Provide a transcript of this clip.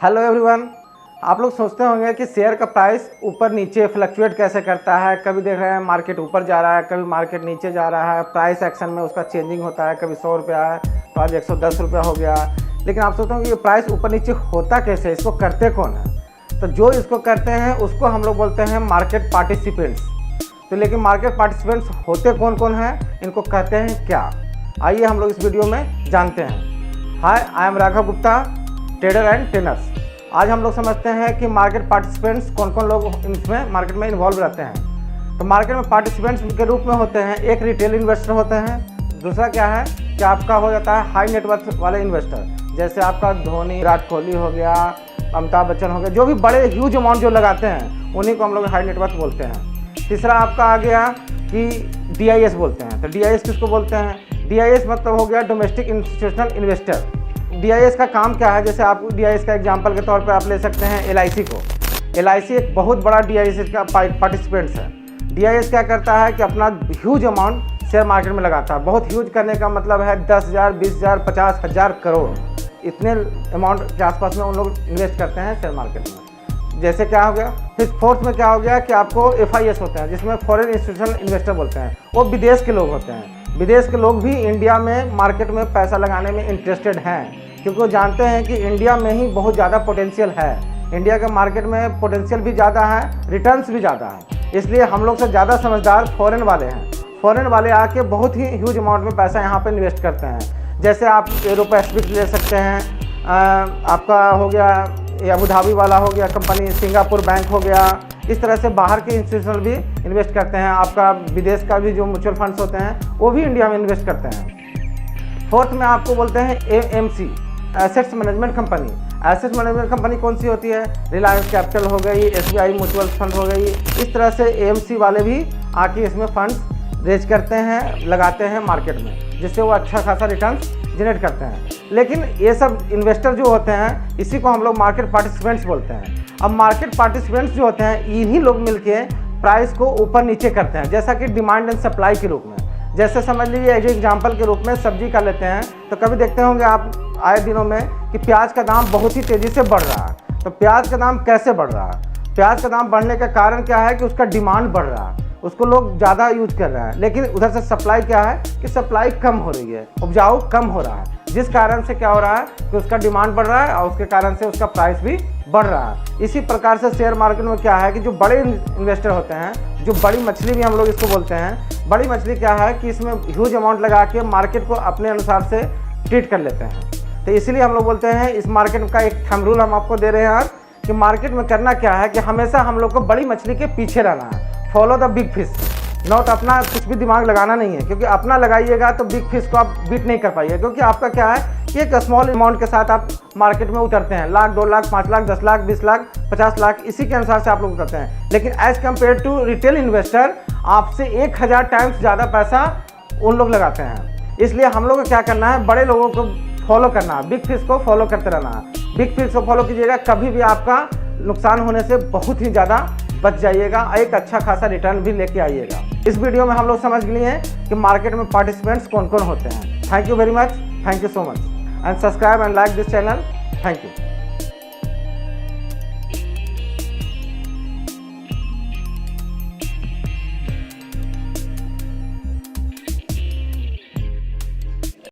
Hello everyone. आप लोग सोचते होंगे कि शेयर का प्राइस ऊपर नीचे फ्लक्चुएट कैसे करता है। कभी देख रहे हैं मार्केट ऊपर जा रहा है, कभी मार्केट नीचे जा रहा है, प्राइस एक्शन में उसका चेंजिंग होता है। कभी 100 रुपया है तो आज 110 रुपया हो गया। लेकिन आप सोचते होंगे ये प्राइस ऊपर नीचे होता कैसे है, इसको करते कौन है। तो जो इसको करते हैं उसको हम लोग बोलते हैं मार्केट पार्टिसिपेंट्स। तो लेकिन मार्केट पार्टिसिपेंट्स होते कौन कौन हैं, इनको कहते हैं क्या, आइए हम लोग इस वीडियो में जानते हैं। Hi, I am Raghav Gupta, trader and trainers. आज हम लोग समझते हैं कि मार्केट पार्टिसिपेंट्स कौन कौन लोग इसमें मार्केट में इन्वॉल्व रहते हैं। तो मार्केट में पार्टिसिपेंट्स के रूप में होते हैं, एक रिटेल इन्वेस्टर होते हैं, दूसरा क्या है कि आपका हो जाता है हाई नेटवर्थ वाले इन्वेस्टर, जैसे आपका धोनी, विराट कोहली हो गया, अमिताभ बच्चन हो गया, जो भी बड़े ह्यूज अमाउंट जो लगाते हैं उन्हीं को हम लोग हाई नेटवर्थ बोलते हैं। तीसरा आपका आ गया कि DIS बोलते हैं। तो DIS किसको बोलते हैं? DIS मतलब हो गया डोमेस्टिक इंस्टीट्यूशनल इन्वेस्टर। DIS का काम क्या है, जैसे आप DIS का एग्जांपल के तौर पर आप ले सकते हैं LIC को। LIC एक बहुत बड़ा DIS का पार्टिसिपेंट्स है। DIS क्या करता है कि अपना ह्यूज अमाउंट शेयर मार्केट में लगाता है। बहुत ह्यूज करने का मतलब है 10,000, 20,000, 50,000 करोड़, इतने अमाउंट के आसपास में उन लोग इन्वेस्ट करते हैं शेयर मार्केट में। जैसे क्या हो गया, फिर फोर्थ में क्या हो गया कि आपको FIS होते हैं, जिसमें फॉरेन इंस्टीट्यूशनल इन्वेस्टर बोलते हैं। वो विदेश के लोग होते हैं। विदेश के लोग भी इंडिया में मार्केट में पैसा लगाने में इंटरेस्टेड हैं, क्योंकि वो जानते हैं कि इंडिया में ही बहुत ज़्यादा पोटेंशियल है। इंडिया के मार्केट में पोटेंशियल भी ज़्यादा है, रिटर्न्स भी ज़्यादा है। इसलिए हम लोग से ज़्यादा समझदार फॉरेन वाले हैं। फॉरेन वाले आके बहुत ही ह्यूज अमाउंट में पैसा यहाँ पर इन्वेस्ट करते हैं। जैसे आप यूरोपैसिफिक ले सकते हैं, आपका हो गया ये अबू धाबी वाला हो गया कंपनी, सिंगापुर बैंक हो गया। इस तरह से बाहर के इंस्टीट्यूशनल भी इन्वेस्ट करते हैं। आपका विदेश का भी जो म्यूचुअल फंड्स होते हैं वो भी इंडिया में इन्वेस्ट करते हैं। फोर्थ में आपको बोलते हैं AMC, assets management company. Assets management company कौन सी होती है? रिलायंस कैपिटल हो गई, SBI म्यूचुअल फंड हो गई। इस तरह से AMC वाले भी आके इसमें फंड्स रेज करते हैं, लगाते हैं मार्केट में, जिससे वो अच्छा खासा रिटर्न्स जनरेट करते हैं। लेकिन ये सब इन्वेस्टर जो होते हैं, इसी को हम लोग मार्केट पार्टिसिपेंट्स बोलते हैं। अब मार्केट पार्टिसिपेंट्स जो होते हैं, इन्हीं लोग मिलके प्राइस को ऊपर नीचे करते हैं, जैसा कि डिमांड एंड सप्लाई के रूप में। जैसे समझ लीजिए एक एग्जांपल के रूप में सब्जी का लेते हैं, तो कभी देखते होंगे आप आए दिनों में कि प्याज का दाम बहुत ही तेज़ी से बढ़ रहा है। तो प्याज का दाम कैसे बढ़ रहा है? प्याज का दाम बढ़ने का कारण क्या है कि उसका डिमांड बढ़ रहा है, उसको लोग ज़्यादा यूज कर रहे हैं। लेकिन उधर से सप्लाई क्या है कि सप्लाई कम हो रही है, उपजाऊ कम हो रहा है, जिस कारण से क्या हो रहा है कि उसका डिमांड बढ़ रहा है और उसके कारण से उसका प्राइस भी बढ़ रहा है। इसी प्रकार से शेयर मार्केट में क्या है कि जो बड़े इन्वेस्टर होते हैं, जो बड़ी मछली भी हम लोग इसको बोलते हैं, बड़ी मछली क्या है कि इसमें ह्यूज अमाउंट लगा के मार्केट को अपने अनुसार से ट्रीट कर लेते हैं। तो इसीलिए हम लोग बोलते हैं, इस मार्केट का एक थंब रूल हम आपको दे रहे हैं आज कि मार्केट में करना क्या है कि हमेशा हम लोग को बड़ी मछली के पीछे रहना है। Follow the big fish, not अपना कुछ भी दिमाग लगाना नहीं है, क्योंकि अपना लगाइएगा तो बिग फिश को आप बीट नहीं कर पाइए। क्योंकि आपका क्या है कि एक स्मॉल अमाउंट के साथ आप मार्केट में उतरते हैं, लाख, 2 लाख, 5 लाख, 10 लाख, 20 लाख, 50 लाख, इसी के अनुसार से आप लोग उतरते हैं। लेकिन as compared to retail investor, आपसे 1000 टाइम्स ज़्यादा पैसा उन लोग लगाते हैं। इसलिए हम लोग को क्या करना है, बड़े लोगों को फॉलो करना है, बिग फिश को फॉलो करते रहना है। बिग फिश को फॉलो कीजिएगा, कभी भी आपका नुकसान होने से बहुत ही ज़्यादा बच जाइएगा, एक अच्छा खासा रिटर्न भी लेके आइएगा। इस वीडियो में हम लोग समझ लिए हैं कि मार्केट में पार्टिसिपेंट्स कौन कौन होते हैं। Thank you very much, thank you so much, and subscribe and like this channel. Thank you.